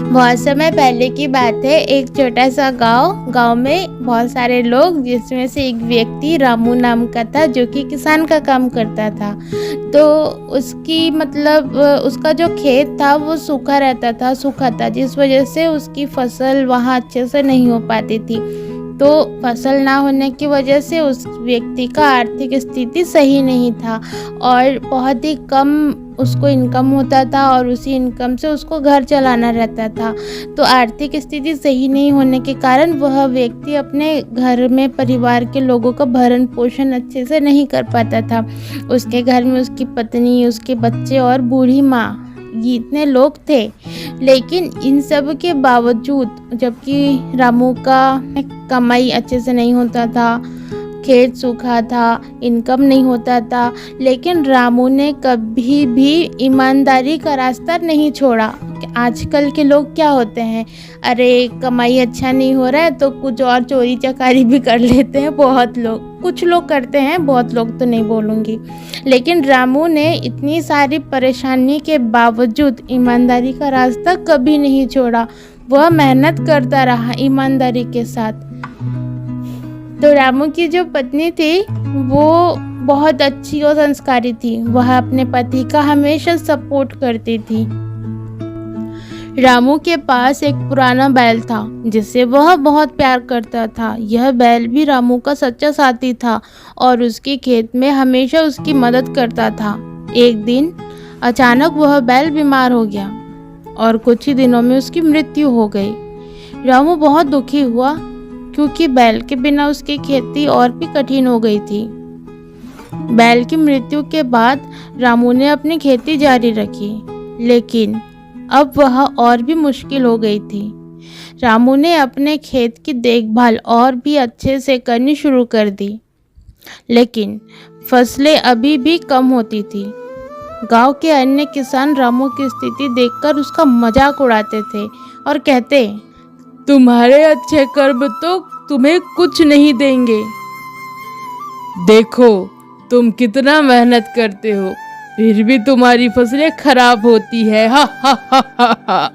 बहुत समय पहले की बात है। एक छोटा सा गांव में बहुत सारे लोग, जिसमें से एक व्यक्ति रामू नाम का था, जो कि किसान का काम करता था। तो उसका जो खेत था वो सूखा था, जिस वजह से उसकी फसल वहाँ अच्छे से नहीं हो पाती थी। तो फसल ना होने की वजह से उस व्यक्ति का आर्थिक स्थिति सही नहीं था और बहुत ही कम उसको इनकम होता था और उसी इनकम से उसको घर चलाना रहता था। तो आर्थिक स्थिति सही नहीं होने के कारण वह व्यक्ति अपने घर में परिवार के लोगों का भरण पोषण अच्छे से नहीं कर पाता था। उसके घर में उसकी पत्नी, उसके बच्चे और बूढ़ी माँ, ये इतने लोग थे। लेकिन इन सब के बावजूद, जबकि रामू का कमाई अच्छे से नहीं होता था, खेत सूखा था, इनकम नहीं होता था, लेकिन रामू ने कभी भी ईमानदारी का रास्ता नहीं छोड़ा। आजकल के लोग क्या होते हैं, अरे कमाई अच्छा नहीं हो रहा है तो कुछ और चोरी चकारी भी कर लेते हैं। बहुत लोग, कुछ लोग करते हैं, बहुत लोग तो नहीं बोलूँगी। लेकिन रामू ने इतनी सारी परेशानी के बावजूद ईमानदारी का रास्ता कभी नहीं छोड़ा। वह मेहनत करता रहा ईमानदारी के साथ। तो रामू की जो पत्नी थी वो बहुत अच्छी और संस्कारी थी। वह अपने पति का हमेशा सपोर्ट करती थी। रामू के पास एक पुराना बैल था जिसे वह बहुत प्यार करता था। यह बैल भी रामू का सच्चा साथी था और उसके खेत में हमेशा उसकी मदद करता था। एक दिन अचानक वह बैल बीमार हो गया और कुछ ही दिनों में उसकी मृत्यु हो गई। रामू बहुत दुखी हुआ क्योंकि बैल के बिना उसकी खेती और भी कठिन हो गई थी। बैल की मृत्यु के बाद रामू ने अपनी खेती जारी रखी, लेकिन अब वह और भी मुश्किल हो गई थी। रामू ने अपने खेत की देखभाल और भी अच्छे से करनी शुरू कर दी, लेकिन फसलें अभी भी कम होती थी। गांव के अन्य किसान रामू की स्थिति देखकर उसका मजाक उड़ाते थे और कहते, तुम्हारे अच्छे कर्म तो तुम्हें कुछ नहीं देंगे। देखो तुम कितना मेहनत करते हो, फिर भी तुम्हारी फसलें खराब होती है। हा हा हा हा हा।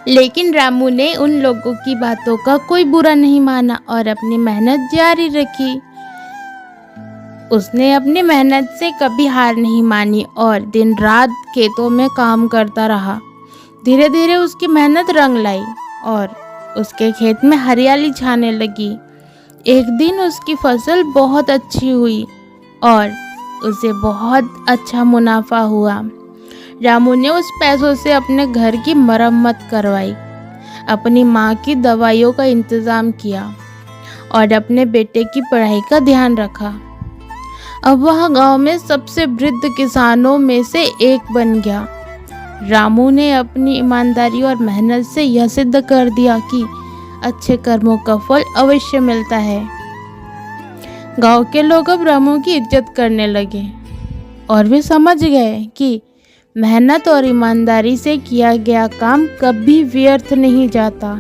लेकिन रामू ने उन लोगों की बातों का कोई बुरा नहीं माना और अपनी मेहनत जारी रखी। उसने अपनी मेहनत से कभी हार नहीं मानी और दिन रात खेतों में काम करता रहा। धीरे धीरे उसकी मेहनत रंग लाई और उसके खेत में हरियाली छाने लगी। एक दिन उसकी फसल बहुत अच्छी हुई और उसे बहुत अच्छा मुनाफा हुआ। रामू ने उस पैसों से अपने घर की मरम्मत करवाई, अपनी माँ की दवाइयों का इंतज़ाम किया और अपने बेटे की पढ़ाई का ध्यान रखा। अब वह गांव में सबसे वृद्ध किसानों में से एक बन गया। रामू ने अपनी ईमानदारी और मेहनत से यह सिद्ध कर दिया कि अच्छे कर्मों का फल अवश्य मिलता है। गांव के लोग अब रामू की इज्जत करने लगे और वे समझ गए कि मेहनत और ईमानदारी से किया गया काम कभी व्यर्थ नहीं जाता।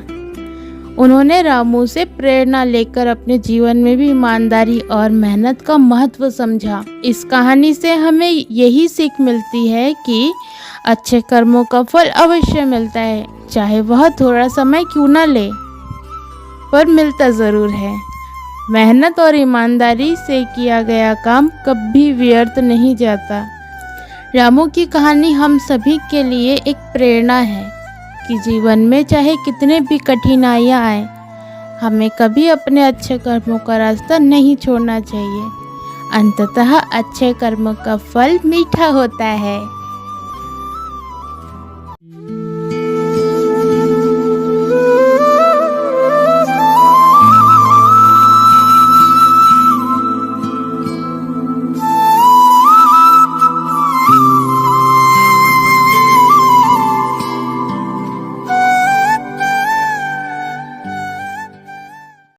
उन्होंने रामू से प्रेरणा लेकर अपने जीवन में भी ईमानदारी और मेहनत का महत्व समझा। इस कहानी से हमें यही सीख मिलती है कि अच्छे कर्मों का फल अवश्य मिलता है, चाहे वह थोड़ा समय क्यों न ले, पर मिलता ज़रूर है। मेहनत और ईमानदारी से किया गया काम कभी व्यर्थ नहीं जाता। रामू की कहानी हम सभी के लिए एक प्रेरणा है कि जीवन में चाहे कितने भी कठिनाइयाँ आए, हमें कभी अपने अच्छे कर्मों का रास्ता नहीं छोड़ना चाहिए। अंततः अच्छे कर्मों का फल मीठा होता है।